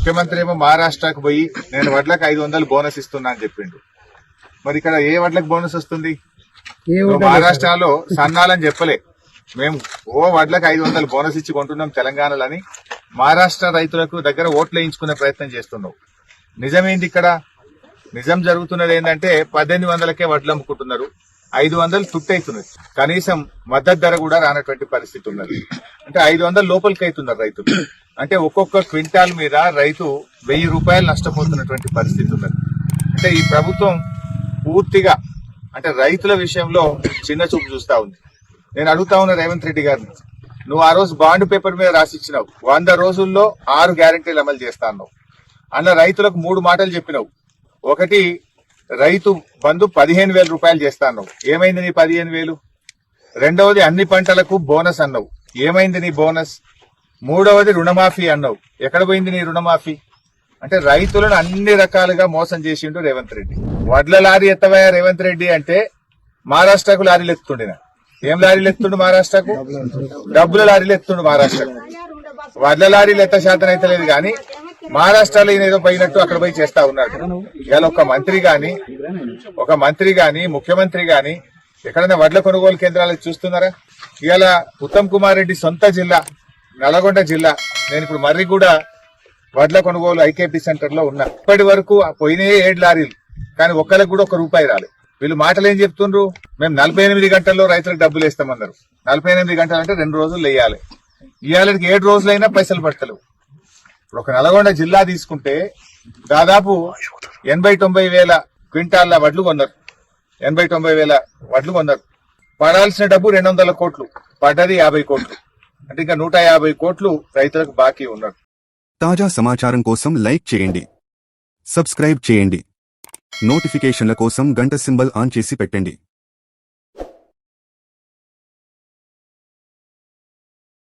ముఖ్యమంత్రి ఏమో మహారాష్ట్రకు పోయి నేను వడ్లకు 500 బోనస్ ఇస్తున్నా అని చెప్పిండు. మరి ఇక్కడ ఏ వడ్లకు బోనస్ వస్తుంది? మహారాష్ట్రలో సన్నాలని చెప్పలే, మేము వడ్లకు 500 బోనస్ ఇచ్చి కొంటున్నాం తెలంగాణలో అని మహారాష్ట్ర రైతులకు దగ్గర ఓట్లు వేయించుకునే ప్రయత్నం చేస్తున్నావు. నిజమేంది ఇక్కడ? నిజం జరుగుతున్నది ఏంటంటే 1800కే వడ్లు అమ్ముకుంటున్నారు, 500 తుట్టయితున్నది. కనీసం మద్దతు ధర కూడా రానటువంటి పరిస్థితి ఉన్నది. అంటే 500 లోపలికి అవుతున్నారు రైతులు. అంటే ఒక్కొక్క క్వింటాల్ మీద రైతు 1000 రూపాయలు నష్టపోతున్నటువంటి పరిస్థితి ఉన్నది. అంటే ఈ ప్రభుత్వం పూర్తిగా అంటే రైతుల విషయంలో చిన్న చూపు చూస్తా ఉంది. నేను అడుగుతా ఉన్నా రేవంత్ రెడ్డి గారిని, నువ్వు ఆ రోజు బాండ్ పేపర్ మీద రాసిచ్చినావు 100 రోజుల్లో 6 గ్యారెంటీలు అమలు చేస్తా అన్నావు. అన్న రైతులకు 3 మాటలు చెప్పినావు. ఒకటి, రైతు బంధు 15,000 రూపాయలు చేస్తా అన్నావు. ఏమైంది నీ 15,000? రెండవది, అన్ని పంటలకు బోనస్ అన్నావు. ఏమైంది నీ బోనస్? మూడవది, రుణమాఫీ అన్నావు. ఎక్కడ పోయింది నీ రుణమాఫీ? అంటే రైతులను అన్ని రకాలుగా మోసం చేసిండు రేవంత్ రెడ్డి. వడ్ల లారీ ఎత్తవయ్యా రేవంత్ రెడ్డి అంటే మహారాష్ట్రకు లారీలు ఎత్తుండిన. ఏం లారీలు ఎత్తుండు మహారాష్ట్రకు? డబ్బుల లారీలు ఎత్తుండు మహారాష్ట్రకు. వడ్ల లారీలు ఎత్త శాతం అయితే లేదు కానీ మహారాష్ట్రలో ఈయన ఏదో పోయినట్టు అక్కడ పోయి చేస్తా ఉన్నాడు. ఇవాళ ఒక మంత్రి గాని ముఖ్యమంత్రి గాని ఎక్కడైనా వడ్ల కొనుగోలు కేంద్రాలకు చూస్తున్నారా? ఇవాళ ఉత్తమ్ కుమార్ రెడ్డి సొంత జిల్లా నల్గొండ జిల్లా, నేను ఇప్పుడు మర్రి కూడా వడ్ల కొనుగోలు ఐకేపీ సెంటర్ లో ఉన్నా. ఇప్పటి వరకు పోయినాయే 7 లారీలు, కానీ ఒక్కరికి కూడా 1 రూపాయి రాలేదు. వీళ్ళు మాటలు ఏం చెప్తుండ్రు? మేము 48 గంటల్లో రైతులకు డబ్బులు వేస్తామన్నారు. 48 గంటలు అంటే 2 రోజులు వేయాలి. ఇవాళకి 7 రోజులైనా పైసలు పడతలేవు. ఒక నల్గొండ జిల్లా తీసుకుంటే దాదాపు 80-90 వేల క్వింటాల్ల వడ్లు కొన్నారు. 80-90 వేల వడ్లు కొన్నారు. పడాల్సిన డబ్బు 200 కోట్లు, పడ్డది 50 కోట్లు. అంటే ఇంకా 150 కోట్లు రైతులకు బాకీ ఉన్నారు. తాజా సమాచారం కోసం లైక్ చేయండి, సబ్స్క్రైబ్ చేయండి, నోటిఫికేషన్ల కోసం గంట సింబల్ ఆన్ చేసి పెట్టండి.